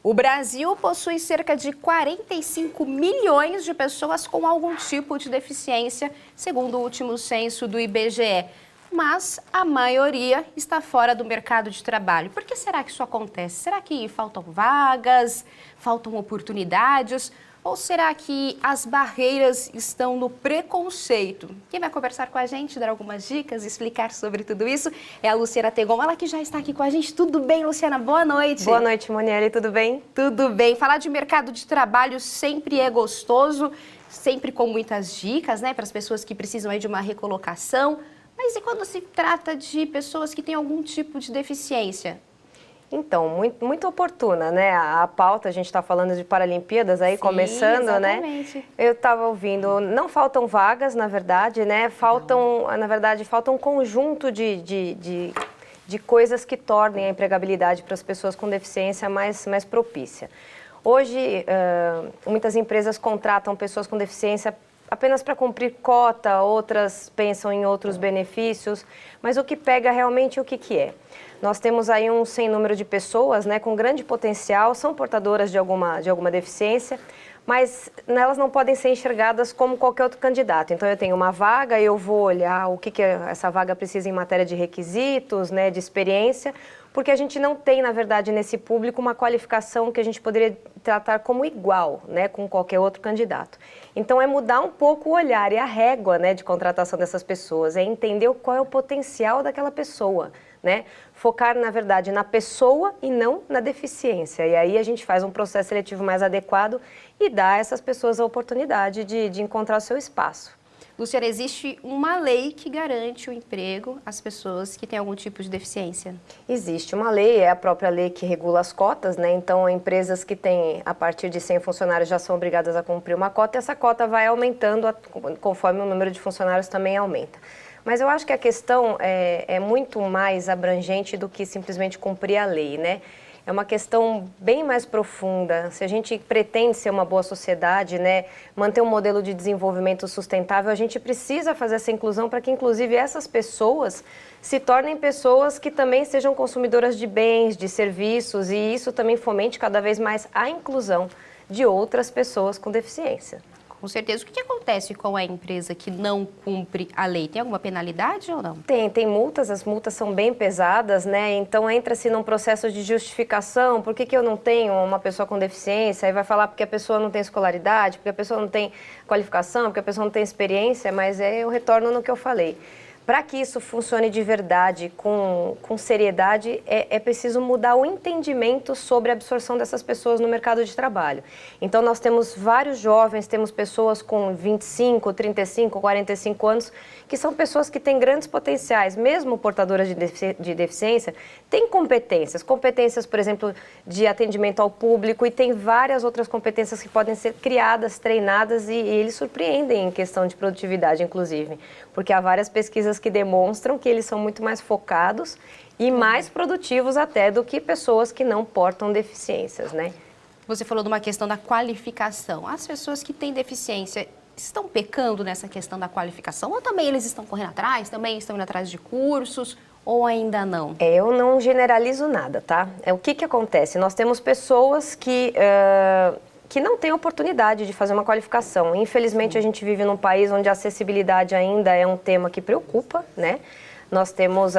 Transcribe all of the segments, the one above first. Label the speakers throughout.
Speaker 1: O Brasil possui cerca de 45 milhões de pessoas com algum tipo de deficiência, segundo o último censo do IBGE. Mas a maioria está fora do mercado de trabalho. Por que será que isso acontece? Será que faltam vagas, faltam oportunidades? Ou será que as barreiras estão no preconceito? Quem vai conversar com a gente, dar algumas dicas, explicar sobre tudo isso é a Luciana Tegon, ela que já está aqui com a gente. Tudo bem, Luciana? Boa noite.
Speaker 2: Boa noite, Monielle. Tudo bem?
Speaker 1: Tudo bem. Falar de mercado de trabalho sempre é gostoso, sempre com muitas dicas, né, para as pessoas que precisam aí de uma recolocação. Mas e quando se trata de pessoas que têm algum tipo de deficiência?
Speaker 2: Então, muito oportuna, né? A pauta, a gente está falando de Paralimpíadas aí, sim, começando,
Speaker 1: exatamente,
Speaker 2: né? Eu estava ouvindo, não faltam vagas, na verdade, né? Faltam um conjunto de coisas que tornem a empregabilidade para as pessoas com deficiência mais propícia. Hoje, muitas empresas contratam pessoas com deficiência apenas para cumprir cota, outras pensam em outros benefícios, mas o que pega realmente o que é? Nós temos aí um sem número de pessoas, né, com grande potencial, são portadoras de alguma deficiência, mas elas não podem ser enxergadas como qualquer outro candidato. Então, eu tenho uma vaga, eu vou olhar o que essa vaga precisa em matéria de requisitos, né, de experiência, porque a gente não tem, na verdade, nesse público uma qualificação que a gente poderia tratar como igual, né, com qualquer outro candidato. Então, é mudar um pouco o olhar e a régua, né, de contratação dessas pessoas, é entender qual é o potencial daquela pessoa, né? Focar, na verdade, na pessoa e não na deficiência. E aí a gente faz um processo seletivo mais adequado e dá a essas pessoas a oportunidade de encontrar o seu espaço.
Speaker 1: Luciana, existe uma lei que garante o emprego às pessoas que têm algum tipo de deficiência?
Speaker 2: Existe uma lei, é a própria lei que regula as cotas, né? Então, empresas que têm a partir de 100 funcionários já são obrigadas a cumprir uma cota e essa cota vai aumentando conforme o número de funcionários também aumenta. Mas eu acho que a questão é muito mais abrangente do que simplesmente cumprir a lei, né? É uma questão bem mais profunda. Se a gente pretende ser uma boa sociedade, né, manter um modelo de desenvolvimento sustentável, a gente precisa fazer essa inclusão para que, inclusive, essas pessoas se tornem pessoas que também sejam consumidoras de bens, de serviços, e isso também fomente cada vez mais a inclusão de outras pessoas com deficiência.
Speaker 1: Com certeza. O que acontece com a empresa que não cumpre a lei? Tem alguma penalidade ou não?
Speaker 2: Tem multas, as multas são bem pesadas, né? Então entra-se num processo de justificação, por que eu não tenho uma pessoa com deficiência? Aí vai falar porque a pessoa não tem escolaridade, porque a pessoa não tem qualificação, porque a pessoa não tem experiência, mas eu retorno no que eu falei. Para que isso funcione de verdade, com seriedade, é preciso mudar o entendimento sobre a absorção dessas pessoas no mercado de trabalho. Então, nós temos vários jovens, temos pessoas com 25, 35, 45 anos, que são pessoas que têm grandes potenciais, mesmo portadoras de deficiência, têm competências, por exemplo, de atendimento ao público, e tem várias outras competências que podem ser criadas, treinadas, e eles surpreendem em questão de produtividade, inclusive, porque há várias pesquisas que demonstram que eles são muito mais focados e mais produtivos até do que pessoas que não portam deficiências, né?
Speaker 1: Você falou de uma questão da qualificação. As pessoas que têm deficiência estão pecando nessa questão da qualificação? Ou também eles estão correndo atrás, também estão indo atrás de cursos, ou ainda não?
Speaker 2: Eu não generalizo nada, tá? O que acontece? Nós temos pessoas que não têm oportunidade de fazer uma qualificação. Infelizmente, a gente vive num país onde a acessibilidade ainda é um tema que preocupa, né? Nós temos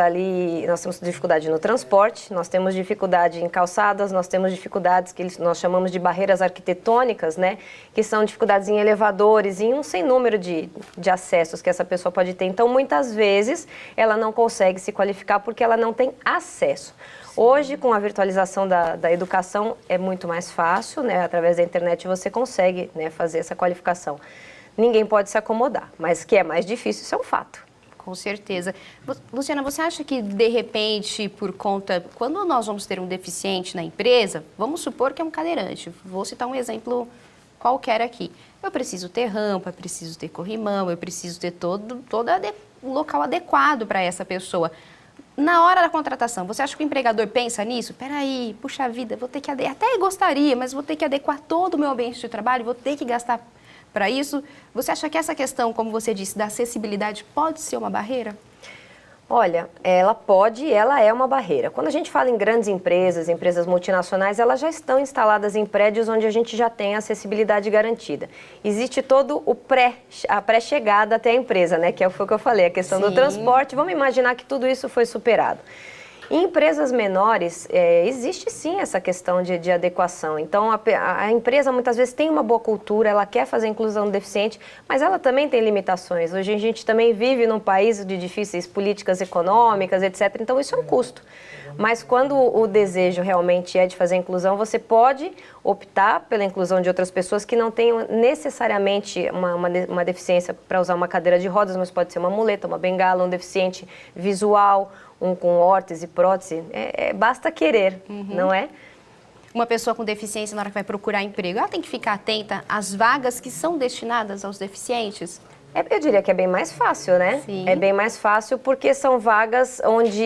Speaker 2: dificuldade no transporte, nós temos dificuldade em calçadas, nós temos dificuldades que nós chamamos de barreiras arquitetônicas, né? Que são dificuldades em elevadores, em um sem número de acessos que essa pessoa pode ter. Então, muitas vezes, ela não consegue se qualificar porque ela não tem acesso. Hoje, com a virtualização da educação, é muito mais fácil, né? Através da internet você consegue, né, fazer essa qualificação. Ninguém pode se acomodar, mas que é mais difícil, isso é um fato.
Speaker 1: Com certeza. Luciana, você acha que, de repente, por conta... Quando nós vamos ter um deficiente na empresa, vamos supor que é um cadeirante. Vou citar um exemplo qualquer aqui. Eu preciso ter rampa, preciso ter corrimão, eu preciso ter todo um local adequado para essa pessoa. Na hora da contratação, você acha que o empregador pensa nisso? Peraí, puxa vida, vou ter que adequar, até gostaria, mas vou ter que adequar todo o meu ambiente de trabalho, vou ter que gastar para isso. Você acha que essa questão, como você disse, da acessibilidade pode ser uma barreira?
Speaker 2: Olha, ela pode e ela é uma barreira. Quando a gente fala em grandes empresas, empresas multinacionais, elas já estão instaladas em prédios onde a gente já tem acessibilidade garantida. Existe todo a pré-chegada até a empresa, né? Que foi o que eu falei, a questão do transporte. Vamos imaginar que tudo isso foi superado. Em empresas menores, existe sim essa questão de adequação. Então, a empresa muitas vezes tem uma boa cultura, ela quer fazer a inclusão do deficiente, mas ela também tem limitações. Hoje a gente também vive num país de difíceis políticas econômicas, etc. Então, isso é um custo. Mas quando o desejo realmente é de fazer a inclusão, você pode optar pela inclusão de outras pessoas que não tenham necessariamente uma deficiência para usar uma cadeira de rodas, mas pode ser uma muleta, uma bengala, um deficiente visual, um com órtese, prótese, basta querer, não é?
Speaker 1: Uma pessoa com deficiência, na hora que vai procurar emprego, ela tem que ficar atenta às vagas que são destinadas aos deficientes?
Speaker 2: Eu diria que é bem mais fácil, né?
Speaker 1: Sim.
Speaker 2: É bem mais fácil porque são vagas onde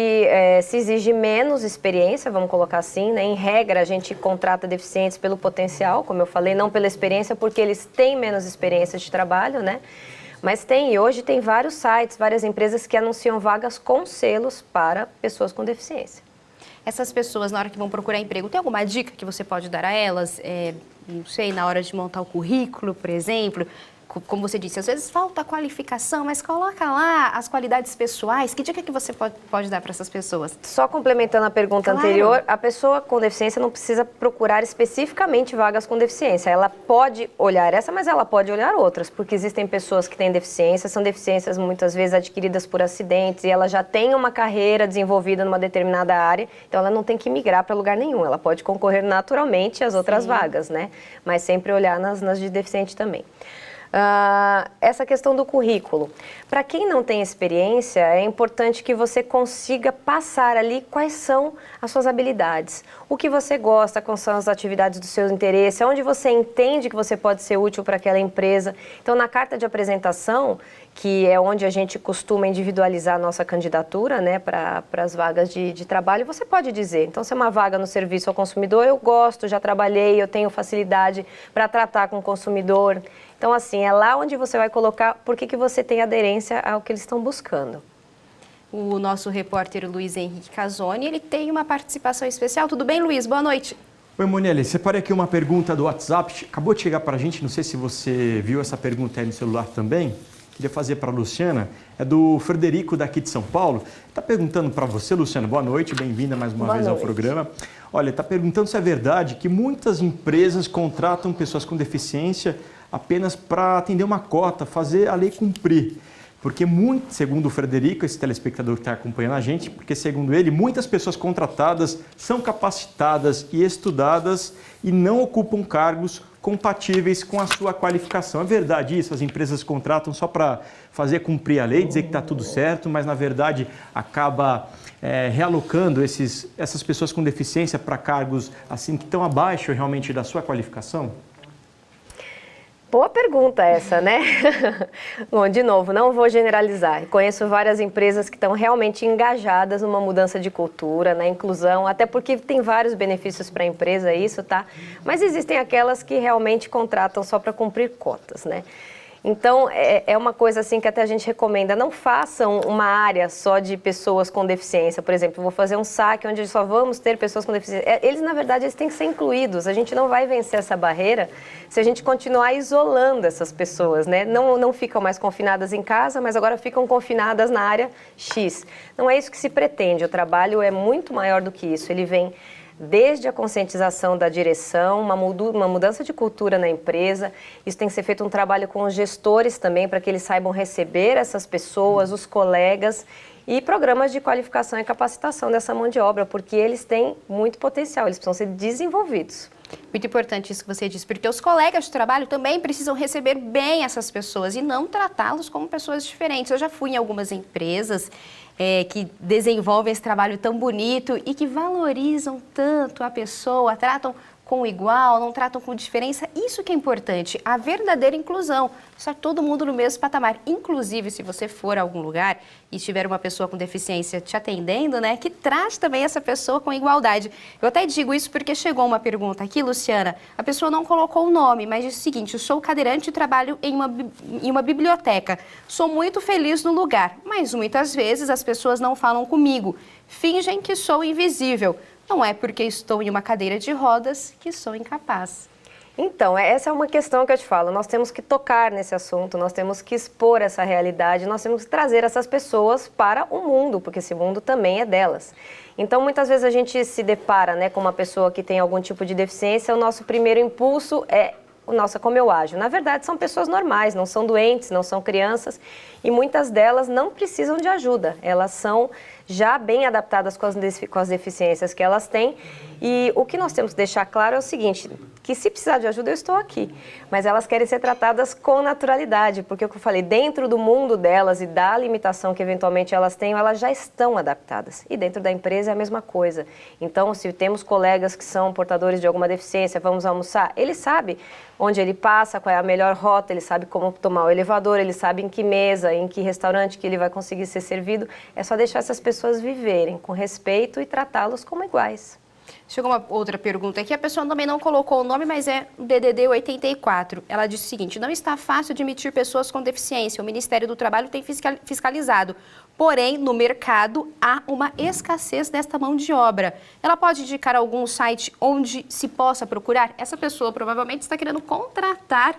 Speaker 2: se exige menos experiência, vamos colocar assim, né? Em regra, a gente contrata deficientes pelo potencial, como eu falei, não pela experiência, porque eles têm menos experiência de trabalho, né? Mas hoje tem vários sites, várias empresas que anunciam vagas com selos para pessoas com deficiência.
Speaker 1: Essas pessoas, na hora que vão procurar emprego, tem alguma dica que você pode dar a elas? Não sei, na hora de montar o currículo, por exemplo, como você disse, às vezes falta qualificação, mas coloca lá as qualidades pessoais. Que dica que você pode dar para essas pessoas?
Speaker 2: Só complementando a pergunta anterior, a pessoa com deficiência não precisa procurar especificamente vagas com deficiência. Ela pode olhar essa, mas ela pode olhar outras, porque existem pessoas que têm deficiência, são deficiências muitas vezes adquiridas por acidentes, e ela já tem uma carreira desenvolvida numa determinada área, então ela não tem que migrar para lugar nenhum, ela pode concorrer naturalmente às outras vagas, né? Mas sempre olhar nas de deficiente também. Essa questão do currículo. Para quem não tem experiência, é importante que você consiga passar ali quais são as suas habilidades, o que você gosta, quais são as atividades do seu interesse, onde você entende que você pode ser útil para aquela empresa. Então, na carta de apresentação, que é onde a gente costuma individualizar a nossa candidatura, né, para as vagas de trabalho, você pode dizer, então, se é uma vaga no serviço ao consumidor, eu gosto, já trabalhei, eu tenho facilidade para tratar com o consumidor. Então, assim, é lá onde você vai colocar por que você tem aderência ao que eles estão buscando.
Speaker 1: O nosso repórter Luiz Henrique Casoni, ele tem uma participação especial. Tudo bem, Luiz? Boa noite.
Speaker 3: Oi, Monielle, separei aqui uma pergunta do WhatsApp, acabou de chegar para a gente, não sei se você viu essa pergunta aí no celular também, queria fazer para a Luciana, é do Frederico daqui de São Paulo, está perguntando para você, Luciana, boa noite, bem-vinda mais uma vez ao programa. Olha, está perguntando se é verdade que muitas empresas contratam pessoas com deficiência apenas para atender uma cota, fazer a lei cumprir. Porque, segundo o Frederico, esse telespectador que está acompanhando a gente, porque, segundo ele, muitas pessoas contratadas são capacitadas e estudadas e não ocupam cargos compatíveis com a sua qualificação. É verdade isso? As empresas contratam só para fazer cumprir a lei, dizer que está tudo certo, mas, na verdade, acaba realocando essas pessoas com deficiência para cargos assim, que estão abaixo realmente da sua qualificação?
Speaker 2: Boa pergunta essa, né? Bom, de novo, não vou generalizar. Conheço várias empresas que estão realmente engajadas numa mudança de cultura, na inclusão, até porque tem vários benefícios para a empresa isso, tá? Mas existem aquelas que realmente contratam só para cumprir cotas, né? Então, é uma coisa assim que até a gente recomenda, não façam uma área só de pessoas com deficiência. Por exemplo, vou fazer um saque onde só vamos ter pessoas com deficiência. Eles, na verdade, eles têm que ser incluídos. A gente não vai vencer essa barreira se a gente continuar isolando essas pessoas, né? Não ficam mais confinadas em casa, mas agora ficam confinadas na área X. Não é isso que se pretende. O trabalho é muito maior do que isso. Ele vem desde a conscientização da direção, uma mudança de cultura na empresa. Isso tem que ser feito um trabalho com os gestores também, para que eles saibam receber essas pessoas, os colegas, e programas de qualificação e capacitação dessa mão de obra, porque eles têm muito potencial, eles precisam ser desenvolvidos.
Speaker 1: Muito importante isso que você disse, porque os colegas de trabalho também precisam receber bem essas pessoas e não tratá-los como pessoas diferentes. Eu já fui em algumas empresas que desenvolvem esse trabalho tão bonito e que valorizam tanto a pessoa, tratam com igual, não tratam com diferença. Isso que é importante, a verdadeira inclusão, estar todo mundo no mesmo patamar. Inclusive, se você for a algum lugar e tiver uma pessoa com deficiência te atendendo, né, que trate também essa pessoa com igualdade. Eu até digo isso porque chegou uma pergunta aqui, Luciana, a pessoa não colocou o nome, mas disse o seguinte: eu sou cadeirante e trabalho em uma biblioteca. Sou muito feliz no lugar, mas muitas vezes as pessoas não falam comigo, fingem que sou invisível. Não é porque estou em uma cadeira de rodas que sou incapaz.
Speaker 2: Então, essa é uma questão que eu te falo, nós temos que tocar nesse assunto, nós temos que expor essa realidade, nós temos que trazer essas pessoas para o mundo, porque esse mundo também é delas. Então, muitas vezes a gente se depara, né, com uma pessoa que tem algum tipo de deficiência, o nosso primeiro impulso é: nossa, como eu ajo? Na verdade, são pessoas normais, não são doentes, não são crianças, e muitas delas não precisam de ajuda. Elas são já bem adaptadas com as deficiências que elas têm. E o que nós temos que deixar claro é o seguinte, que se precisar de ajuda, eu estou aqui. Mas elas querem ser tratadas com naturalidade, porque, como eu falei, dentro do mundo delas e da limitação que eventualmente elas têm, elas já estão adaptadas. E dentro da empresa é a mesma coisa. Então, se temos colegas que são portadores de alguma deficiência, vamos almoçar, ele sabe onde ele passa, qual é a melhor rota, ele sabe como tomar o elevador, ele sabe em que mesa, em que restaurante que ele vai conseguir ser servido. É só deixar essas pessoas viverem com respeito e tratá-los como iguais.
Speaker 1: Chegou uma outra pergunta aqui, a pessoa também não colocou o nome, mas é DDD 84. Ela disse o seguinte: não está fácil admitir pessoas com deficiência, o Ministério do Trabalho tem fiscalizado, porém, no mercado há uma escassez desta mão de obra. Ela pode indicar algum site onde se possa procurar? Essa pessoa provavelmente está querendo contratar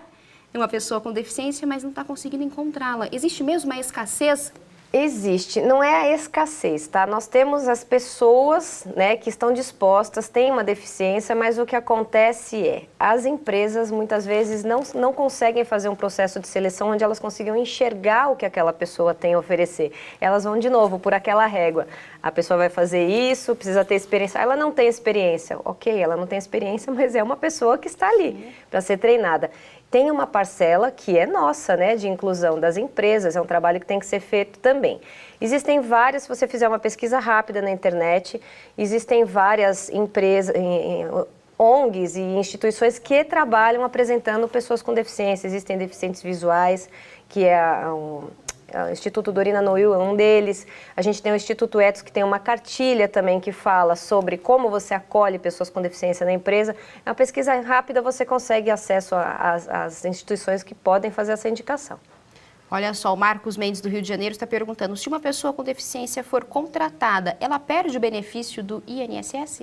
Speaker 1: uma pessoa com deficiência, mas não está conseguindo encontrá-la. Existe mesmo uma escassez?
Speaker 2: Existe, não é a escassez, tá? Nós temos as pessoas, né, que estão dispostas, têm uma deficiência, mas o que acontece é, as empresas muitas vezes não conseguem fazer um processo de seleção onde elas consigam enxergar o que aquela pessoa tem a oferecer. Elas vão de novo por aquela régua. A pessoa vai fazer isso, precisa ter experiência. Ela não tem experiência. Ok, ela não tem experiência, mas é uma pessoa que está ali para ser treinada. Tem uma parcela que é nossa, né, de inclusão das empresas, é um trabalho que tem que ser feito também. Existem várias, se você fizer uma pesquisa rápida na internet, existem várias empresas, ONGs e instituições que trabalham apresentando pessoas com deficiência. Existem deficientes visuais, que é o Instituto Dorina Noil é um deles. A gente tem o Instituto Etos, que tem uma cartilha também que fala sobre como você acolhe pessoas com deficiência na empresa. É uma pesquisa rápida, você consegue acesso às instituições que podem fazer essa indicação.
Speaker 1: Olha só, o Marcos Mendes, do Rio de Janeiro, está perguntando: se uma pessoa com deficiência for contratada, ela perde o benefício do INSS?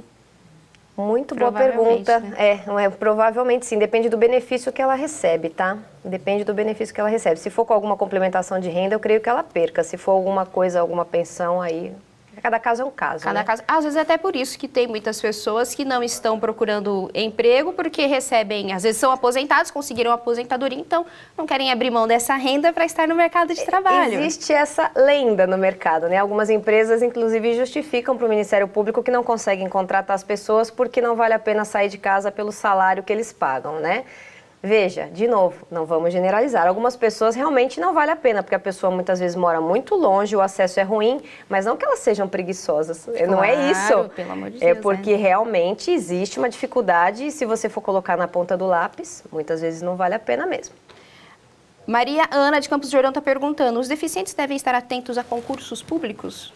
Speaker 2: Muito boa pergunta. Né? Provavelmente sim, depende do benefício que ela recebe, tá? Depende do benefício que ela recebe. Se for com alguma complementação de renda, eu creio que ela perca. Se for alguma coisa, alguma pensão, aí... Cada caso é um caso,
Speaker 1: Cada caso. Às vezes é até por isso que tem muitas pessoas que não estão procurando emprego, porque recebem, às vezes são aposentados, conseguiram aposentadoria, então não querem abrir mão dessa renda para estar no mercado de trabalho.
Speaker 2: Existe essa lenda no mercado, né? Algumas empresas, inclusive, justificam para o Ministério Público que não conseguem contratar as pessoas porque não vale a pena sair de casa pelo salário que eles pagam, né? Veja, de novo, não vamos generalizar. Algumas pessoas realmente não vale a pena, porque a pessoa muitas vezes mora muito longe, o acesso é ruim, mas não que elas sejam preguiçosas. Claro, não é isso.
Speaker 1: Pelo amor de Deus,
Speaker 2: é porque realmente existe uma dificuldade e se você for colocar na ponta do lápis, muitas vezes não vale a pena mesmo.
Speaker 1: Maria Ana, de Campos do Jordão, está perguntando: os deficientes devem estar atentos a concursos públicos?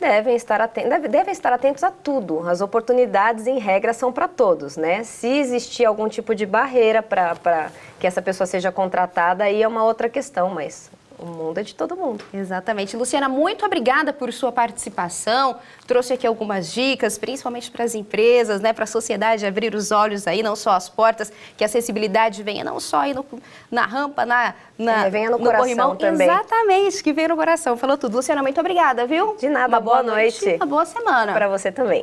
Speaker 2: Devem estar atentos a tudo. As oportunidades, em regra, são para todos, né? Se existir algum tipo de barreira para que essa pessoa seja contratada, aí é uma outra questão, mas o mundo é de todo mundo.
Speaker 1: Exatamente. Luciana, muito obrigada por sua participação. Trouxe aqui algumas dicas, principalmente para as empresas, né, para a sociedade abrir os olhos aí, não só as portas, que a acessibilidade venha não só aí na rampa,
Speaker 2: venha no coração corrimão, também.
Speaker 1: Exatamente, que venha no coração. Falou tudo. Luciana, muito obrigada, viu?
Speaker 2: De nada, boa noite.
Speaker 1: Uma boa semana.
Speaker 2: Para você também.